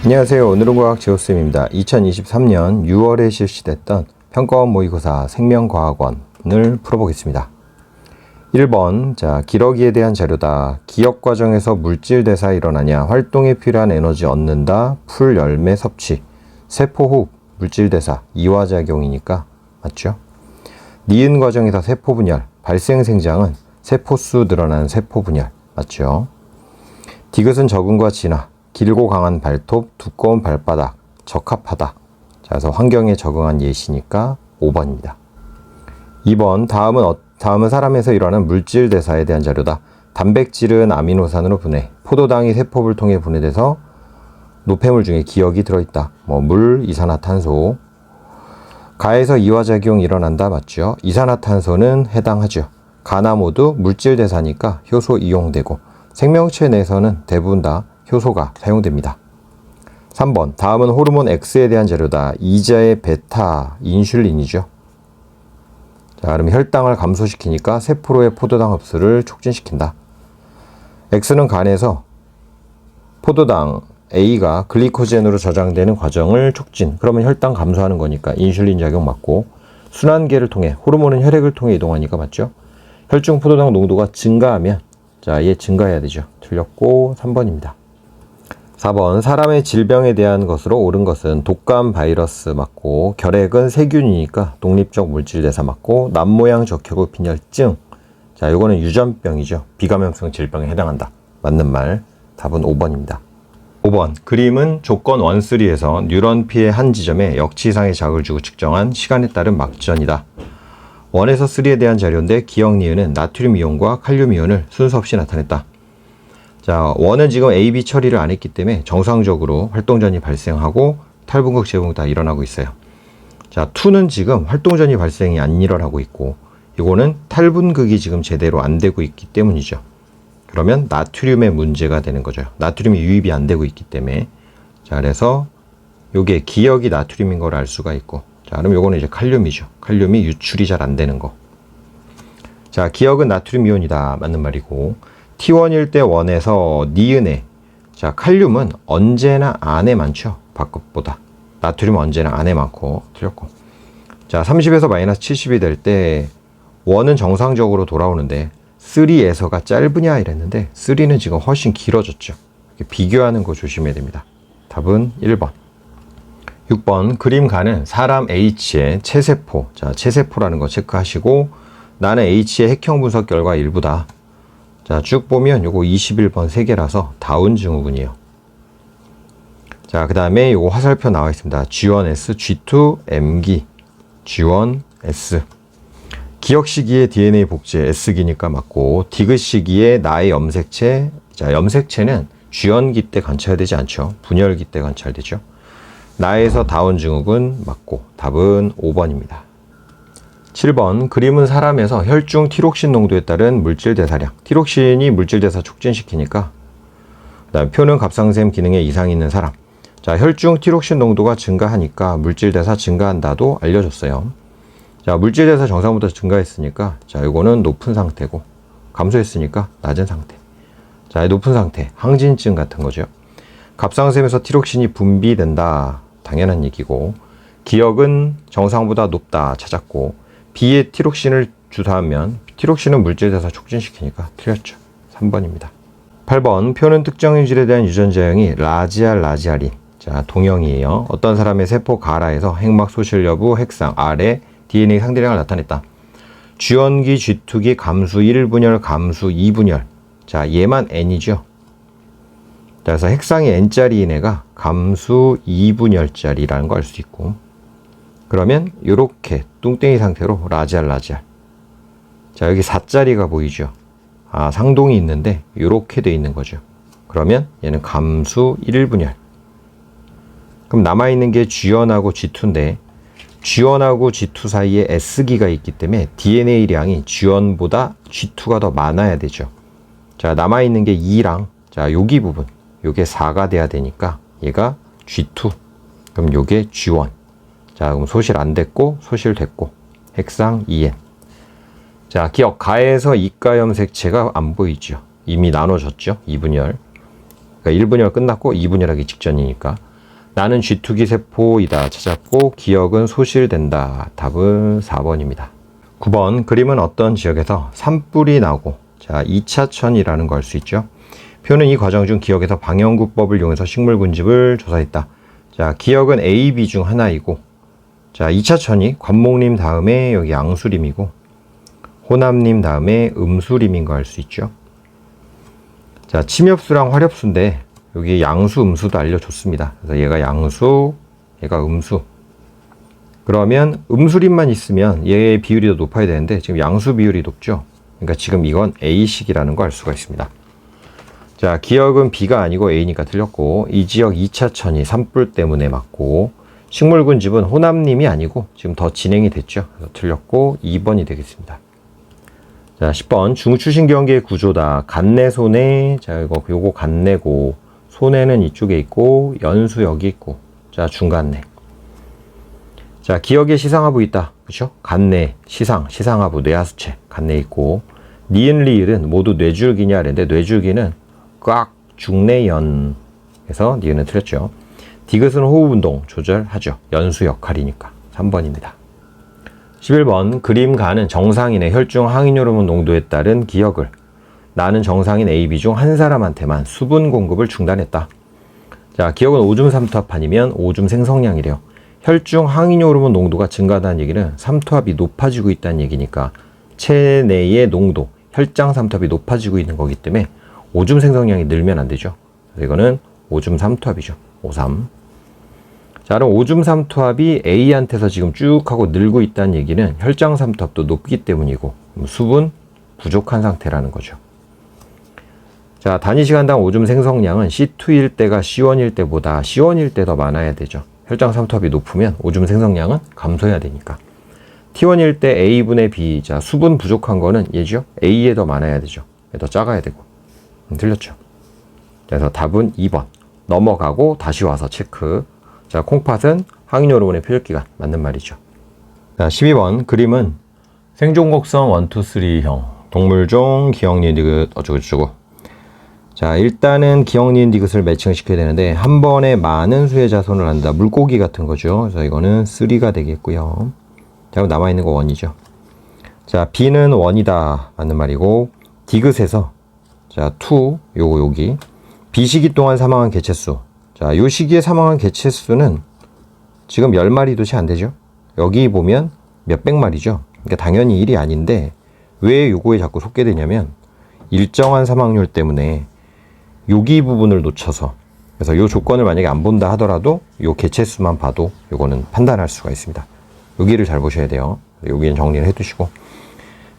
안녕하세요. 오늘은 과학 제오쌤입니다. 2023년 6월에 실시됐던 평가원 모의고사 생명과학원을 풀어보겠습니다. 1번, 자, 기러기에 대한 자료다. 기억 과정에서 물질 대사 일어나냐, 활동에 필요한 에너지 얻는다, 풀 열매 섭취, 세포 호흡, 물질 대사, 이화작용이니까 맞죠? 니은 과정에서 세포 분열, 발생 생장은 세포수 늘어나는 세포 분열, 맞죠? 디귿은 적응과 진화, 길고 강한 발톱, 두꺼운 발바닥, 적합하다. 자, 그래서 환경에 적응한 예시니까 5번입니다. 2번, 다음은 사람에서 일어나는 물질 대사에 대한 자료다. 단백질은 아미노산으로 분해, 포도당이 세포를 통해 분해돼서 노폐물 중에 기억이 들어있다. 물, 이산화탄소. 가에서 이화작용이 일어난다. 맞죠? 이산화탄소는 해당하죠. 가나 모두 물질 대사니까 효소 이용되고, 생명체 내에서는 대부분 다 효소가 사용됩니다. 3번, 다음은 호르몬 X에 대한 자료다. 이자의 베타, 인슐린이죠. 자, 그럼 혈당을 감소시키니까 세포로의 포도당 흡수를 촉진시킨다. X는 간에서 포도당 A가 글리코젠으로 저장되는 과정을 촉진. 그러면 혈당 감소하는 거니까 인슐린 작용 맞고, 순환계를 통해, 호르몬은 혈액을 통해 이동하니까 맞죠? 혈중 포도당 농도가 증가하면, 자, 얘 증가해야 되죠. 틀렸고 3번입니다. 4번, 사람의 질병에 대한 것으로 옳은 것은 독감 바이러스 맞고, 결핵은 세균이니까 독립적 물질 대사 맞고, 남모양 적혈구 빈혈증. 자, 요거는 유전병이죠. 비감염성 질병에 해당한다. 맞는 말. 답은 5번입니다. 5번, 그림은 조건 1,3에서 뉴런 피의 한 지점에 역치상의 자극을 주고 측정한 시간에 따른 막전이다. 1에서 3에 대한 자료인데 기억 니은은 나트륨 이온과 칼륨 이온을 순서 없이 나타냈다. 자, 1은 지금 A, B 처리를 안 했기 때문에 정상적으로 활동전이 발생하고 탈분극 제공 다 일어나고 있어요. 자, 2는 지금 활동전이 발생이 안 일어나고 있고, 이거는 탈분극이 지금 제대로 안 되고 있기 때문이죠. 그러면 나트륨의 문제가 되는 거죠. 나트륨이 유입이 안 되고 있기 때문에. 자, 그래서 요게 기억이 나트륨인 걸 알 수가 있고, 자, 그럼 요거는 이제 칼륨이죠. 칼륨이 유출이 잘 안 되는 거. 자, 기억은 나트륨 이온이다. 맞는 말이고, T1일 때 1에서 니은에, 자, 칼륨은 언제나 안에 많죠. 밖보다. 나트륨은 언제나 안에 많고, 틀렸고. 자, 30에서 마이너스 70이 될 때 1은 정상적으로 돌아오는데 3에서가 짧으냐 이랬는데 3는 지금 훨씬 길어졌죠. 비교하는 거 조심해야 됩니다. 답은 1번. 6번, 그림 가는 사람 H의 체세포. 자, 체세포라는 거 체크하시고, 나는 H의 핵형 분석 결과 일부다. 자, 쭉 보면 요거 21번 3개라서 다운 증후군이에요. 자, 그 다음에 요거 화살표 나와 있습니다. G1S, G2, M기, G1S. 기억 시기의 DNA 복제, S기니까 맞고, 디귿 시기의 나의 염색체. 자, 염색체는 쥐연기 때 관찰되지 않죠. 분열기 때 관찰되죠. 나에서 다운 증후군 맞고, 답은 5번입니다. 7번, 그림은 사람에서 혈중 티록신 농도에 따른 물질 대사량. 티록신이 물질 대사 촉진시키니까. 그다음 표는 갑상샘 기능에 이상이 있는 사람. 자, 혈중 티록신 농도가 증가하니까 물질 대사 증가한다도 알려줬어요. 자, 물질 대사 정상보다 증가했으니까, 자, 이거는 높은 상태고, 감소했으니까 낮은 상태. 자, 높은 상태, 항진증 같은 거죠. 갑상샘에서 티록신이 분비된다. 당연한 얘기고, 기억은 정상보다 높다. 찾았고, B에 티록신을 주사하면 티록신은 물질 대사 촉진시키니까 틀렸죠. 3번입니다. 8번, 표는 특정 인질에 대한 유전자형이 라지알린. 자, 동형이에요. 어떤 사람의 세포 가라에서 핵막 소실 여부, 핵상, R에 DNA 상대량을 나타냈다. G원기, G2기, 감수 1분열, 감수 2분열. 자, 얘만 N이죠. 그래서 핵상이 N짜리인 애가 감수 2분열짜리라는 거 알 수 있고, 그러면 이렇게 뚱땡이 상태로 라지알. 자, 여기 4짜리가 보이죠. 아, 상동이 있는데 이렇게 돼 있는 거죠. 그러면 얘는 감수 1분열. 그럼 남아있는 게 G1하고 G2인데, G1하고 G2 사이에 S기가 있기 때문에 DNA량이 G1보다 G2가 더 많아야 되죠. 자, 남아있는 게 2랑, 자, 여기 부분, 요게 4가 돼야 되니까 얘가 G2. 그럼 요게 G1. 자, 그럼 소실 안 됐고, 소실 됐고, 핵상 2N. 자, 기억, 가에서 이가 염색체가 안 보이죠. 이미 나눠졌죠. 2분열. 그러니까 1분열 끝났고 2분열하기 직전이니까. 나는 쥐투기 세포이다 찾았고 기억은 소실된다. 답은 4번입니다. 9번 그림은 어떤 지역에서 산불이 나고 자 2차천이라는 걸 알 수 있죠. 표는 이 과정 중 기억에서 방영구법을 이용해서 식물군집을 조사했다. 자 기억은 A, B 중 하나이고 자 2차천이 관목림 다음에 여기 양수림이고 호남림 다음에 음수림인 거 알 수 있죠. 자 침엽수랑 화렵수인데 여기 양수, 음수도 알려줬습니다. 그래서 얘가 양수, 얘가 음수. 그러면 음수림만 있으면 얘의 비율이 더 높아야 되는데 지금 양수 비율이 높죠. 그러니까 지금 이건 A식이라는 거 알 수가 있습니다. 자, 기억은 B가 아니고 A니까 틀렸고 이 지역 2차천이 산불 때문에 맞고 식물군집은 호남림이 아니고 지금 더 진행이 됐죠. 그래서 틀렸고 2번이 되겠습니다. 자, 10번 중추신경계의 구조다. 간내손해. 자, 요거 간내고 손해는 이쪽에 있고 연수 여기 있고 자 중간내. 자 기억에 시상하부 있다. 그쵸? 간내, 시상하부, 뇌하수체 간내 있고 니은 리을은 모두 뇌줄기냐 그랬는데 뇌줄기는 꽉 중내연 그래서 니은은 틀렸죠. 디귿은 호흡운동 조절하죠. 연수 역할이니까 3번입니다. 11번 그림 가는 정상인의 혈중 항인호르몬 농도에 따른 기억을 나는 정상인 A, B 중 한 사람한테만 수분 공급을 중단했다. 자, 기억은 오줌 삼투압 아니면 오줌 생성량이래요. 혈중 항인호르몬 농도가 증가하다는 얘기는 삼투압이 높아지고 있다는 얘기니까 체내의 농도, 혈장 삼투압이 높아지고 있는 거기 때문에 오줌 생성량이 늘면 안 되죠. 그래서 이거는 오줌 삼투압이죠. 53. 자, 그럼 오줌 삼투압이 A한테서 지금 쭉 하고 늘고 있다는 얘기는 혈장 삼투압도 높기 때문이고 수분 부족한 상태라는 거죠. 자, 단위 시간당 오줌 생성량은 C2일 때가 C1일 때보다 C1일 때 더 많아야 되죠. 혈장 삼투압이 높으면 오줌 생성량은 감소해야 되니까. T1일 때 A분의 B, 자, 수분 부족한 거는 얘죠. A에 더 많아야 되죠. 더 작아야 되고. 틀렸죠. 그래서 답은 2번. 넘어가고 다시 와서 체크. 자, 콩팥은 항인호르몬의 표적기관. 맞는 말이죠. 자, 12번. 그림은 생존곡성 1, 2, 3형. 동물종, 기억니은 디귿, 어쩌고저쩌고. 자, 일단은 기억니은 디귿을 매칭시켜야 되는데 한 번에 많은 수의 자손을 한다. 물고기 같은 거죠. 그래서 이거는 3가 되겠고요. 자, 그럼 남아있는 거 1이죠. 자, B는 1이다. 맞는 말이고 디귿에서 자, 2, 요거 여기 B시기 동안 사망한 개체수. 자, 요 시기에 사망한 개체수는 지금 10마리도 채 안 되죠. 여기 보면 몇백 마리죠. 그러니까 당연히 1이 아닌데 왜 요거에 자꾸 속게 되냐면 일정한 사망률 때문에 여기 부분을 놓쳐서 그래서 요 조건을 만약에 안 본다 하더라도 요 개체수만 봐도 요거는 판단할 수가 있습니다. 여기를 잘 보셔야 돼요. 여기는 정리를 해두시고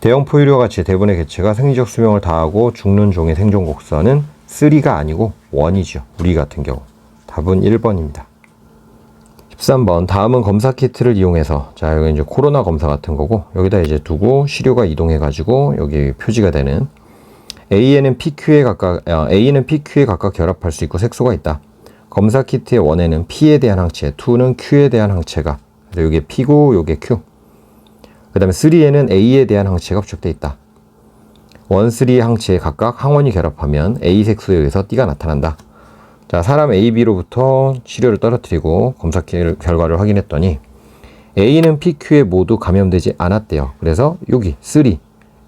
대형 포유류와 같이 대부분의 개체가 생리적 수명을 다하고 죽는 종의 생존 곡선은 3가 아니고 1이죠. 우리 같은 경우. 답은 1번입니다. 13번 다음은 검사 키트를 이용해서 자 여기 이제 코로나 검사 같은 거고 여기다 이제 두고 시료가 이동해 가지고 여기 표지가 되는 A는 PQ에 각각 결합할 수 있고 색소가 있다. 검사 키트의 1에는 P에 대한 항체, 2는 Q에 대한 항체가 그래서 이게 P고 요게 Q. 그 다음에 3에는 A에 대한 항체가 부착되어 있다. 1, 3 항체에 각각 항원이 결합하면 A 색소에 의해서 띠가 나타난다. 자, 사람 A, B로부터 시료를 떨어뜨리고 검사 결과를 확인했더니 A는 PQ에 모두 감염되지 않았대요. 그래서 여기 3,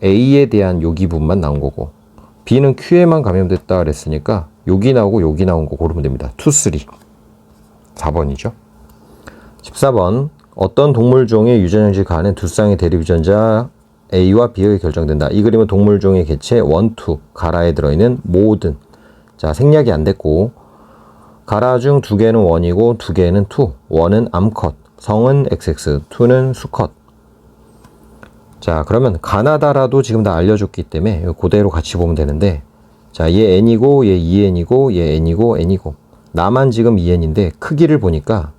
A에 대한 여기 부분만 나온 거고 B는 Q에만 감염됐다 그랬으니까 여기 나오고 여기 나온 거 고르면 됩니다. 2, 3. 4번이죠. 14번 어떤 동물종의 유전형질 가는 두 쌍의 대립 유전자 A와 B에 결정된다. 이 그림은 동물종의 개체 1, 2 가라에 들어있는 모든 자 생략이 안 됐고 가라 중 2개는 1이고 2개는 2. 1은 암컷, 성은 XX, 2는 수컷. 자 그러면 가나다라도 지금 다 알려줬기 때문에 그대로 같이 보면 되는데 자 얘 N이고 얘 2N이고 얘 N이고 N이고 나만 지금 2N인데 크기를 보니까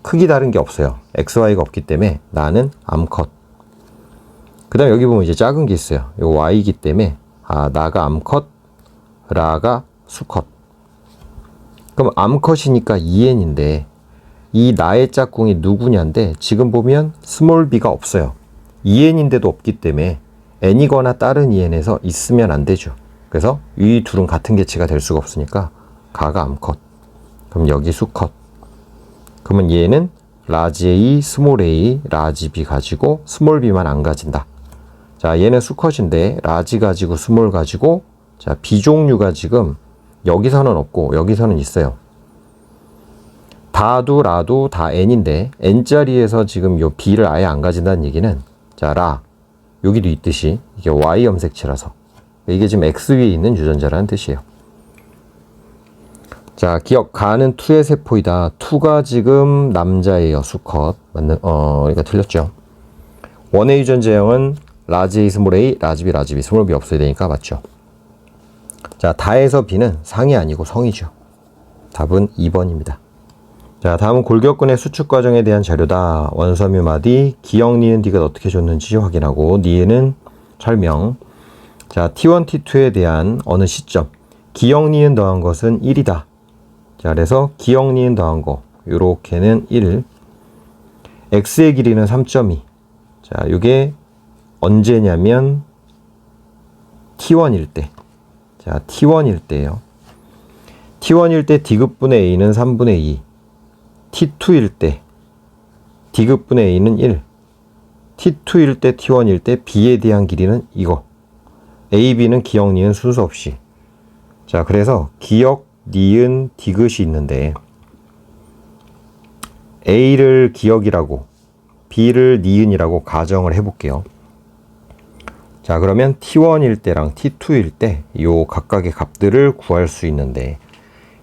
크기 다른 게 없어요. XY가 없기 때문에 나는 암컷. 그 다음에 여기 보면 이제 작은 게 있어요. 요 Y이기 때문에 나가 암컷, 라가 수컷. 그럼 암컷이니까 2N인데 이 나의 짝꿍이 누구냐인데 지금 보면 스몰 b가 없어요. 2N인데도 없기 때문에 N이거나 다른 2N에서 있으면 안 되죠. 그래서 이 둘은 같은 개체가 될 수가 없으니까 가가 암컷. 그럼 여기 수컷. 그러면 얘는 라지 A, 스몰 A, 라지 B 가지고 스몰 B만 안 가진다. 자, 얘는 수컷인데 라지 가지고 스몰 가지고 자, B 종류가 지금 여기서는 없고 여기서는 있어요. 다도 라도 다 N인데 N자리에서 지금 요 B를 아예 안 가진다는 얘기는 자, 라 여기도 있듯이 이게 Y 염색체라서 이게 지금 X 위에 있는 유전자라는 뜻이에요. 자, 기억 가는 2의 세포이다. 2가 지금 남자예요. 수컷. 맞는 이거 틀렸죠. 원의 유전자형은 라지 A, 스몰 A, 라지 B, 라지 B, 스몰 B 없어야 되니까 맞죠. 자, 다에서 B는 상이 아니고 성이죠. 답은 2번입니다. 자, 다음은 골격근의 수축 과정에 대한 자료다. 원섬유 마디, 기억, 니은, 디귿 어떻게 줬는지 확인하고, 니은은 설명. 자, T1, T2에 대한 어느 시점, 기억, 니은 더한 것은 1이다. 자, 그래서 기억, 니은 더한 거, 요렇게는 1. X의 길이는 3.2. 자, 요게 언제냐면 T1일 때. 자, T1일 때예요. T1일 때 D급분의 A는 3분의 2. T2일 때 D급분의 A는 1. T2일 때 T1일 때 B에 대한 길이는 이거. A, B는 기억, 니은 순서 없이. 자, 그래서 기억, 니은, 디귿이 있는데 A를 기억이라고 B를 니은이라고 가정을 해볼게요. 자, 그러면 T1일 때랑 T2일 때 요 각각의 값들을 구할 수 있는데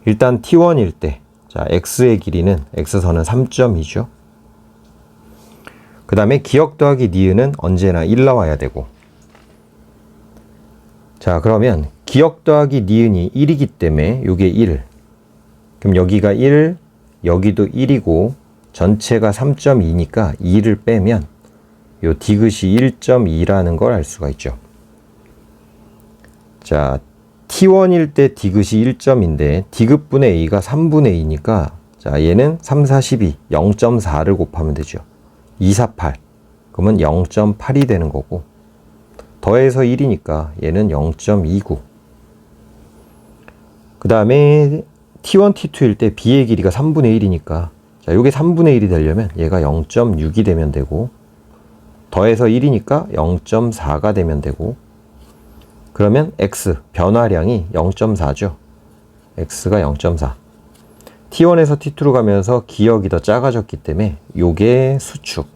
일단 T1일 때 자, X의 길이는 X선은 3.2죠. 그 다음에 기억 더하기 니은은 언제나 1 나와야 되고 자, 그러면 기억 더하기 니은이 1이기 때문에 요게 1. 그럼 여기가 1, 여기도 1이고 전체가 3.2니까 2를 빼면 요 디귿이 1.2라는 걸 알 수가 있죠. 자, T1일 때 디귿이 1점인데 D급분의 A가 3분의 2니까 자, 얘는 3, 4, 12, 0.4를 곱하면 되죠. 2, 4, 8. 그러면 0.8이 되는 거고 더해서 1이니까 얘는 0.29. 그 다음에 T1, T2일 때 B의 길이가 3분의 1이니까 자, 요게 3분의 1이 되려면 얘가 0.6이 되면 되고 더해서 1이니까 0.4가 되면 되고 그러면 X 변화량이 0.4죠. X가 0.4. T1에서 T2로 가면서 기억이 더 작아졌기 때문에 요게 수축.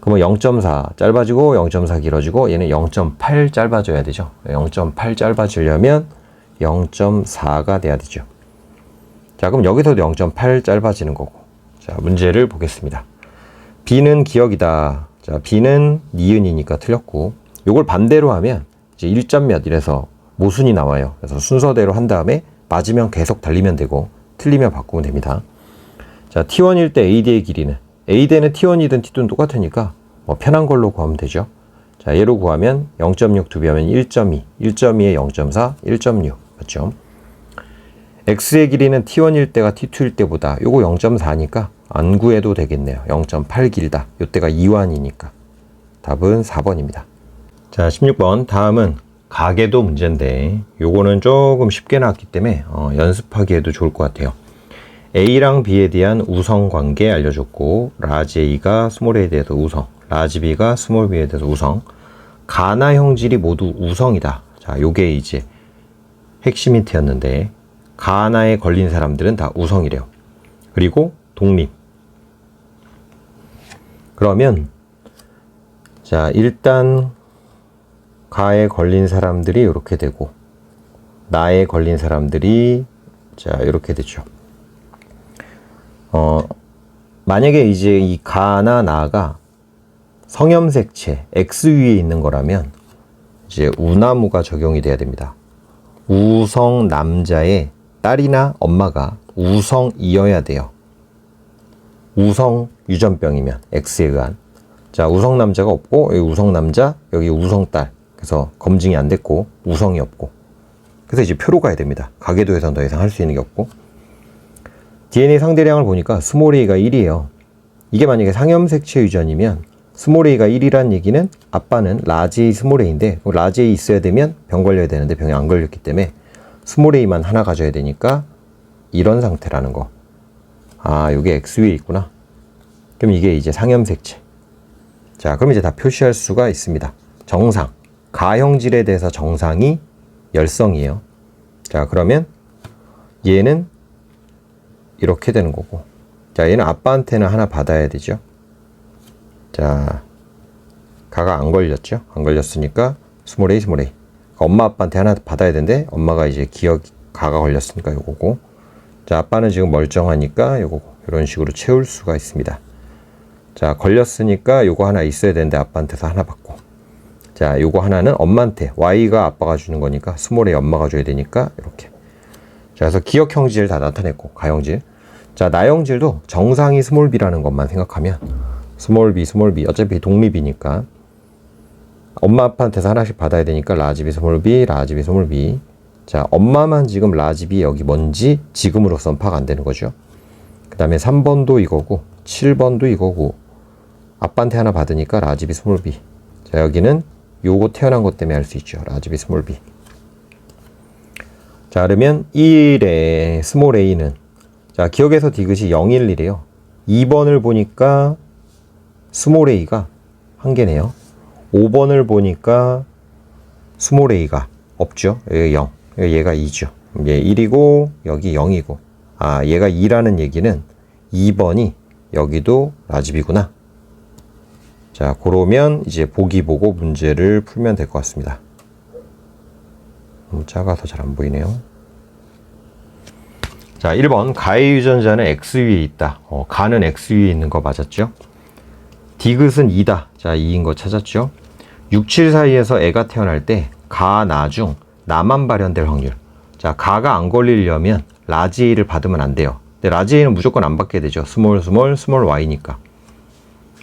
그러면 0.4 짧아지고 0.4 길어지고 얘는 0.8 짧아져야 되죠. 0.8 짧아지려면 0.4가 돼야 되죠. 자, 그럼 여기서도 0.8 짧아지는 거고. 자, 문제를 보겠습니다. B는 기억이다. 자, B는 니은이니까 틀렸고 요걸 반대로 하면 이제 1점 몇 이래서 모순이 나와요. 그래서 순서대로 한 다음에 맞으면 계속 달리면 되고 틀리면 바꾸면 됩니다. 자, T1일 때 AD의 길이는 AD는 T1이든 T2는 똑같으니까 뭐 편한 걸로 구하면 되죠. 자, 얘로 구하면 0.6 두 배 하면 1.2, 1.2에 0.4, 1.6 맞죠? X의 길이는 T1일 때가 T2일 때보다 요거 0.4니까 안 구해도 되겠네요. 0.8 길다. 요때가 2완이니까. 답은 4번입니다. 자, 16번. 다음은 가계도 문제인데 요거는 조금 쉽게 나왔기 때문에 연습하기에도 좋을 것 같아요. A랑 B에 대한 우성 관계 알려줬고 라지 A가 스몰 A에 대해서 우성, 라지 B가 스몰 B에 대해서 우성, 가나 형질이 모두 우성이다. 자, 요게 이제 핵심 힌트였는데 가나에 걸린 사람들은 다 우성이래요. 그리고 독립. 그러면 자, 일단 가에 걸린 사람들이 이렇게 되고 나에 걸린 사람들이 자, 이렇게 되죠. 만약에 이제 이 가나 나가 성염색체 X 위에 있는 거라면 이제 우나무가 적용이 돼야 됩니다. 우성 남자의 딸이나 엄마가 우성이어야 돼요. 우성 유전병이면 X에 의한. 자, 우성 남자가 없고 여기 우성 남자, 여기 우성 딸. 그래서 검증이 안 됐고 우성이 없고. 그래서 이제 표로 가야 됩니다. 가계도에선 더 이상 할 수 있는 게 없고. DNA 상대량을 보니까 스몰 a가 1이에요. 이게 만약에 상염색체 유전이면 스몰 a가 1이란 얘기는 아빠는 라지 A 스몰 a인데 라지 A 있어야 되면 병 걸려야 되는데 병이 안 걸렸기 때문에 스몰 a만 하나 가져야 되니까 이런 상태라는 거 아, 요게 X 위에 있구나. 그럼 이게 이제 상염색체. 자, 그럼 이제 다 표시할 수가 있습니다. 정상. 가형질에 대해서 정상이 열성이에요. 자, 그러면 얘는 이렇게 되는 거고. 자, 얘는 아빠한테는 하나 받아야 되죠. 자, 가가 안 걸렸죠. 안 걸렸으니까 스몰 a, 스몰 a. 엄마 아빠한테 하나 받아야 되는데 엄마가 이제 가가 걸렸으니까 요거고. 자, 아빠는 지금 멀쩡하니까 요거고. 이런 식으로 채울 수가 있습니다. 자, 걸렸으니까 요거 하나 있어야 되는데 아빠한테서 하나 받고. 자, 요거 하나는 엄마한테, y가 아빠가 주는 거니까 스몰 a 엄마가 줘야 되니까 이렇게. 자, 그래서 기억 형질 다 나타냈고, 가형질. 자, 나형질도 정상이 스몰 b라는 것만 생각하면 스몰 b, 어차피 독립이니까 엄마 아빠한테서 하나씩 받아야 되니까 라지 b, 스몰 b, 라지 b, 스몰 b. 자, 엄마만 지금 라지 b 여기 뭔지 지금으로선 파악 안 되는 거죠. 그 다음에 3번도 이거고 7번도 이거고 아빠한테 하나 받으니까 라지 b, 스몰 b. 자, 여기는 요거 태어난 것 때문에 알 수 있죠. 라지 b, 스몰 b. 자, 그러면 1의 스몰 a는 자, 기억에서 디귿이 0, 1, 1이에요. 2번을 보니까 스몰 a가 한 개네요. 5번을 보니까 스몰 a가 없죠. 여기 0. 얘가 2죠. 얘 1이고 여기 0이고. 아, 얘가 2라는 얘기는 2번이 여기도 라지 b구나. 자, 그러면 이제 보기 보고 문제를 풀면 될 것 같습니다. 너무 작아서 잘 안 보이네요. 자, 1번 가의 유전자는 X 위에 있다. 가는 X 위에 있는 거 맞았죠? 디귿은 2다. 자, 2인 거 찾았죠? 6, 7 사이에서 애가 태어날 때 가, 나 중 나만 발현될 확률. 자, 가가 안 걸리려면 라지 A를 받으면 안 돼요. 근데 라지 A는 무조건 안 받게 되죠. 스몰 Y니까.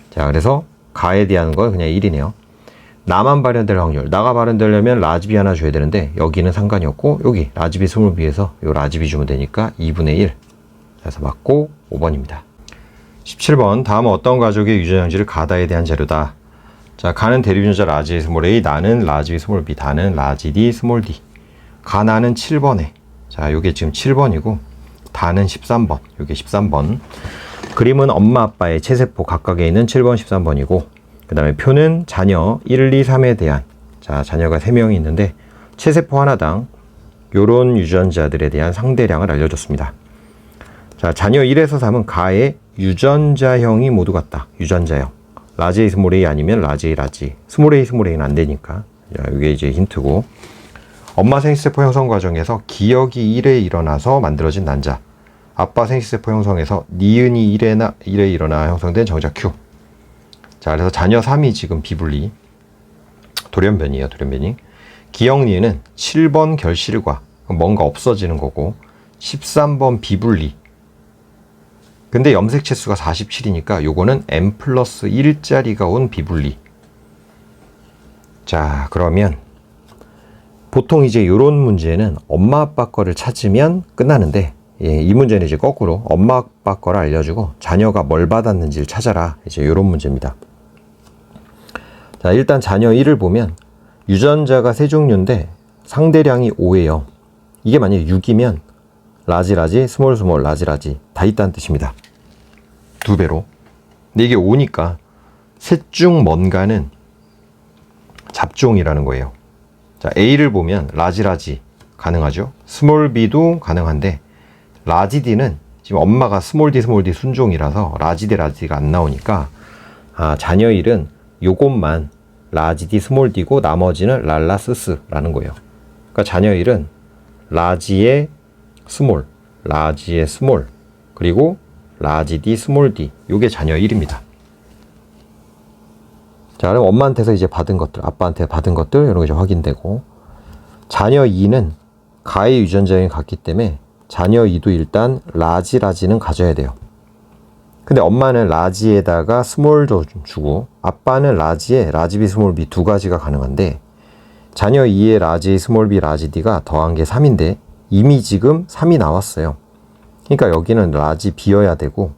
자, 그래서 가에 대한 건 그냥 1이네요. 나만 발현될 확률. 나가 발현되려면 라지 B 하나 줘야 되는데 여기는 상관이 없고 여기 라지 B 스몰 B에서 요 라지 B 주면 되니까 2분의 1. 그래서 맞고 5번입니다. 17번 다음은 어떤 가족의 유전형질을 가다에 대한 자료다. 자, 가는 대립유전자 라지 A 스몰 A, 나는 라지 B 스몰 B, 다는 라지 D 스몰 D. 가나는 7번에. 자, 요게 지금 7번이고 다는 13번. 요게 13번. 그림은 엄마 아빠의 체세포 각각에 있는 7번, 13번이고 그 다음에 표는 자녀 1, 2, 3에 대한 자, 자녀가 3명이 있는데 체세포 하나당 요런 유전자들에 대한 상대량을 알려줬습니다. 자, 자녀 1에서 3은 가의 유전자형이 모두 같다. 유전자형. 라지 A, 스몰 A 아니면 라지 A, 라지. 스몰 A, 스몰 A는 안 되니까. 자, 이게 이제 힌트고. 엄마 생식세포 형성 과정에서 기억이 1에 일어나서 만들어진 난자. 아빠 생식세포 형성에서 니은이 1에 일어나 형성된 정자 Q. 자, 그래서 자녀 3이 지금 비분리. 돌연변이에요, 돌연변이. 기억 니은은 7번 결실과 뭔가 없어지는 거고 13번 비분리. 근데 염색체 수가 47이니까 요거는 n 플러스 1짜리가 온 비분리. 자, 그러면 보통 이제 요런 문제는 엄마 아빠 거를 찾으면 끝나는데 예, 이 문제는 이제 거꾸로 엄마 아빠 거를 알려주고 자녀가 뭘 받았는지를 찾아라. 이제 요런 문제입니다. 자, 일단 자녀 1을 보면 유전자가 세 종류인데 상대량이 5예요. 이게 만약에 6이면 라지, 스몰, 라지 다 있다는 뜻입니다. 2배로. 근데 이게 5니까 셋 중 뭔가는 잡종이라는 거예요. 자, A를 보면 라지 가능하죠. 스몰 B도 가능한데 라지 D는 지금 엄마가 스몰 D 순종이라서 라지 D가 안 나오니까 아, 자녀 1은 요것만 라지 D 스몰 D고 나머지는 랄라스스라는 거예요. 그러니까 자녀 1은 라지의 스몰, 그리고 라지 D 스몰 D. 요게 자녀 1입니다. 자, 그럼 엄마한테서 이제 받은 것들, 아빠한테 받은 것들 이런 게 이제 확인되고 자녀 2는 가의 유전자형이 같기 때문에 자녀 2도 일단 라지는 가져야 돼요. 근데 엄마는 라지에다가 스몰 좀 주고 아빠는 라지에 라지 B 스몰 B 두 가지가 가능한데 자녀 2의 라지 스몰 B 라지 D가 더한 게 3인데 이미 지금 3이 나왔어요. 그러니까 여기는 라지 B여야 되고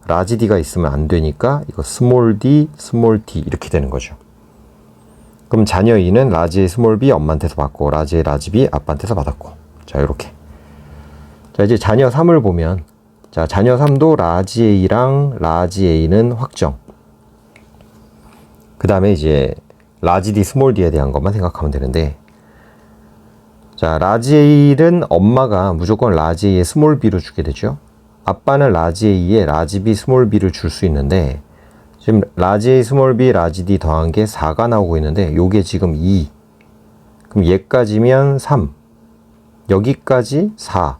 라지 D가 있으면 안 되니까 이거 스몰 D, 스몰 T 이렇게 되는 거죠. 그럼 자녀 2는 라지 스몰 B 엄마한테서 받고 라지 B 아빠한테서 받았고 자, 이렇게. 자, 이제 자녀 3을 보면 자, 자녀 3도 라지 A랑 라지 A는 확정. 그 다음에 이제 라지 D, 스몰 D에 대한 것만 생각하면 되는데, 자, 라지 A는 엄마가 무조건 라지 A에 스몰 B로 주게 되죠. 아빠는 라지 A에 라지 B, 스몰 B를 줄 수 있는데, 지금 라지 A, 스몰 B, 라지 D 더한 게 4가 나오고 있는데, 요게 지금 2. 그럼 얘까지면 3. 여기까지 4.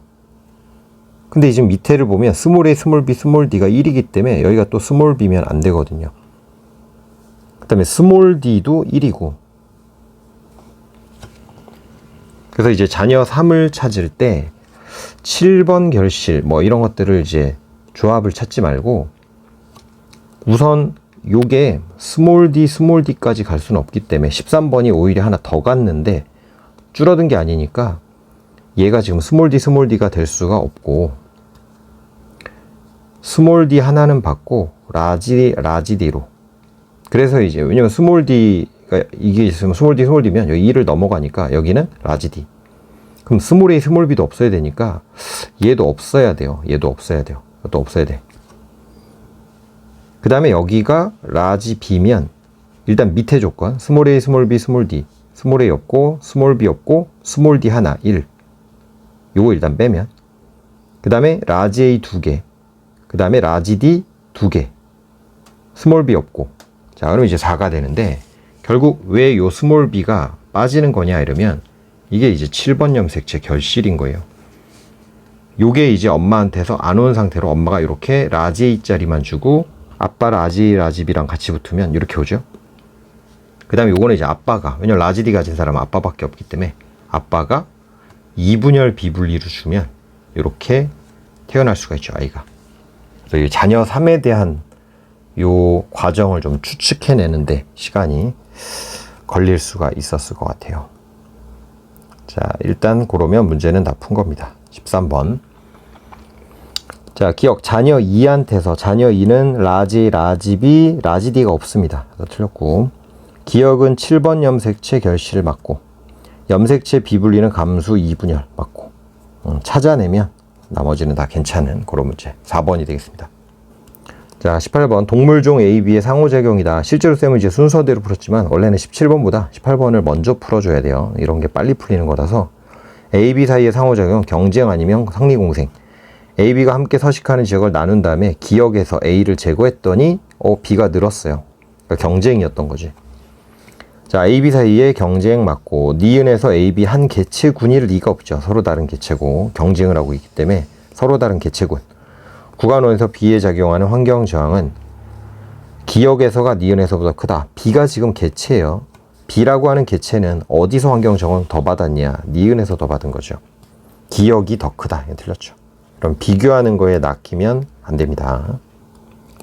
근데 지금 밑에를 보면 스몰 A, 스몰 B, 스몰 D가 1이기 때문에 여기가 또 스몰 B면 안 되거든요. 그 다음에 스몰 D도 1이고. 그래서 이제 자녀 3을 찾을 때 7번 결실 뭐 이런 것들을 이제 조합을 찾지 말고 우선 요게 스몰 D, 스몰 D까지 갈 수는 없기 때문에 13번이 오히려 하나 더 갔는데 줄어든 게 아니니까 얘가 지금 스몰 D, 스몰 D가 될 수가 없고 스몰 D 하나는 받고 라지 D로. 그래서 이제 왜냐면 스몰 D가 이게 있으면 스몰 D, 스몰 D면 여기 2를 넘어가니까 여기는 라지 D. 그럼 스몰 A, 스몰 B도 없어야 되니까 얘도 없어야 돼요. 얘도 없어야 돼요. 또 없어야 돼. 그 다음에 여기가 라지 B면 일단 밑에 조건 스몰 A, 스몰 B, 스몰 D. 스몰 A 없고 스몰 B 없고 스몰 D 하나 1. 요거 일단 빼면 그 다음에 라지 A 2개. 그 다음에 라지 D 2개. 스몰 B 없고. 자, 그럼 이제 4가 되는데 결국 왜 요 스몰 B가 빠지는 거냐 이러면 이게 이제 7번 염색체 결실인 거예요. 요게 이제 엄마한테서 안 온 상태로 엄마가 이렇게 라지 A짜리만 주고 아빠 라지 A, 라지 B랑 같이 붙으면 이렇게 오죠. 그 다음에 요거는 이제 아빠가, 왜냐면 라지 D 가진 사람은 아빠밖에 없기 때문에 아빠가 2분열 비분리로 주면 이렇게 태어날 수가 있죠, 아이가. 그래서 이 자녀 3에 대한 요 과정을 좀 추측해내는데 시간이 걸릴 수가 있었을 것 같아요. 자, 일단 그러면 문제는 다 푼 겁니다. 13번. 자, 기억 자녀 2한테서 자녀 2는 라지 B, 라지 D가 없습니다. 그래서 틀렸고 기억은 7번 염색체 결실 맞고 염색체 비분리는 감수 2분열 맞고 찾아내면 나머지는 다 괜찮은 그런 문제 4번이 되겠습니다. 자, 18번 동물종 A, B의 상호작용이다. 실제로 쌤은 이제 순서대로 풀었지만 원래는 17번보다 18번을 먼저 풀어줘야 돼요. 이런 게 빨리 풀리는 거라서 A, B 사이의 상호작용 경쟁 아니면 상리공생. A, B가 함께 서식하는 지역을 나눈 다음에 기역에서 A를 제거했더니 B가 늘었어요. 그러니까 경쟁이었던 거지. 자, A, B 사이의 경쟁 맞고 니은에서 A, B 한 개체군일 리가 없죠. 서로 다른 개체고 경쟁을 하고 있기 때문에 서로 다른 개체군. 구간원에서 B에 작용하는 환경 저항은 기역에서가 니은에서보다 크다. B가 지금 개체예요. B라고 하는 개체는 어디서 환경 저항을 더 받았냐? 니은에서 더 받은 거죠. 기역이 더 크다. 틀렸죠. 그럼 비교하는 거에 낚이면 안 됩니다.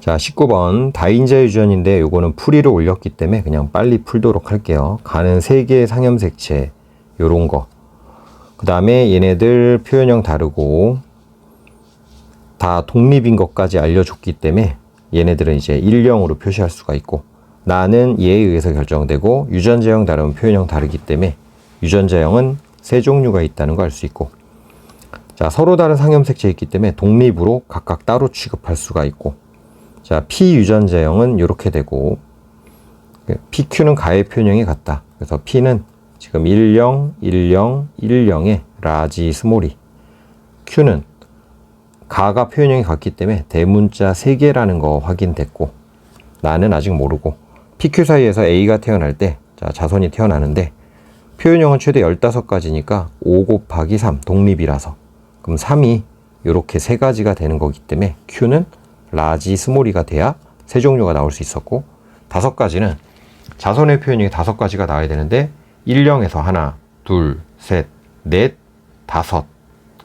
자, 19번 다인자 유전인데 요거는 풀이를 올렸기 때문에 그냥 빨리 풀도록 할게요. 가는 3개의 상염색체 요런 거. 그 다음에 얘네들 표현형 다르고 다 독립인 것까지 알려줬기 때문에 얘네들은 이제 일령으로 표시할 수가 있고 나는 얘에 의해서 결정되고 유전자형 다르면 표현형 다르기 때문에 유전자형은 3종류가 있다는 거 알 수 있고 자, 서로 다른 상염색체 있기 때문에 독립으로 각각 따로 취급할 수가 있고 자, P 유전자형은 이렇게 되고 PQ는 가의 표현형이 같다. 그래서 P는 지금 10, 10, 10에 라지 스몰이 Q는 가가 표현형이 같기 때문에 대문자 3개라는 거 확인됐고 나는 아직 모르고 PQ 사이에서 A가 태어날 때 자, 자손이 태어나는데 표현형은 최대 15가지니까 5 곱하기 3 독립이라서 그럼 3이 이렇게 3가지가 되는 거기 때문에 Q는 라지 스몰이가 돼야 3종류가 나올 수 있었고 5가지는 자손의 표현형이 5가지가 나와야 되는데 10에서 하나, 둘, 셋, 넷, 5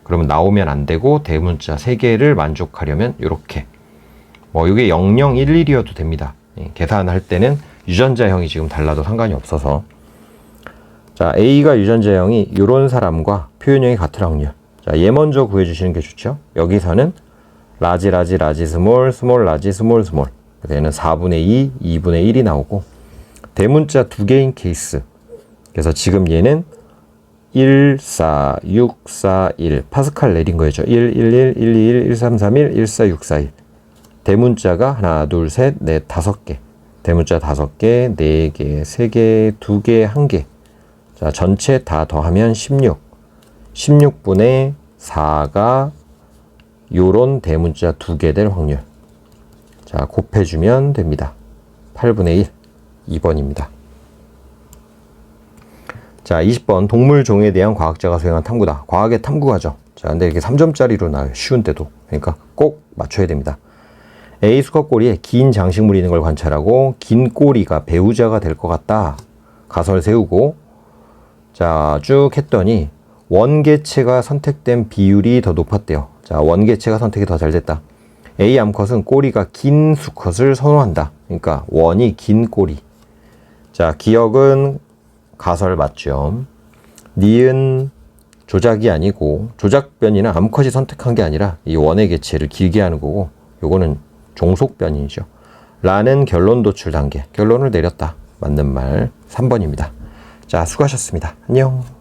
그러면 나오면 안 되고 대문자 3개를 만족하려면 이렇게 뭐 이게 0011이어도 됩니다. 계산할 때는 유전자형이 지금 달라도 상관이 없어서 자, A가 유전자형이 이런 사람과 표현형이 같을 확률. 자, 얘 먼저 구해주시는 게 좋죠. 여기서는 라지 스몰 라지 스몰 그래서 얘는 4분의 2, 2분의 1이 나오고 대문자 2개인 케이스. 그래서 지금 얘는 1, 4, 6, 4, 1. 파스칼 내린 거죠. 1, 1, 1, 1, 2, 1, 1, 3, 3, 1, 1, 4, 6, 4, 1. 대문자가 하나, 둘, 셋, 넷, 5개. 대문자 5개, 4개, 3개, 2개, 1개. 자, 전체 다 더하면 16. 16분의 4가 요런 대문자 2개 될 확률. 자, 곱해주면 됩니다. 8분의 1. 2번입니다. 자, 20번. 동물 종에 대한 과학자가 수행한 탐구다. 과학의 탐구가죠. 자, 근데 이렇게 3점짜리로 나와요. 쉬운데도. 그러니까 꼭 맞춰야 됩니다. A 수컷 꼬리에 긴 장식물이 있는 걸 관찰하고 긴 꼬리가 배우자가 될 것 같다. 가설 세우고 자, 쭉 했더니 원개체가 선택된 비율이 더 높았대요. 자, 원개체가 선택이 더 잘 됐다. A 암컷은 꼬리가 긴 수컷을 선호한다. 그러니까 원이 긴 꼬리. 자, 기억은 가설 맞죠. 니은 조작이 아니고 조작변이나 암컷이 선택한 게 아니라 이 원의 개체를 길게 하는 거고 요거는 종속변이죠. 라는 결론 도출 단계. 결론을 내렸다. 맞는 말 3번입니다. 자, 수고하셨습니다. 안녕.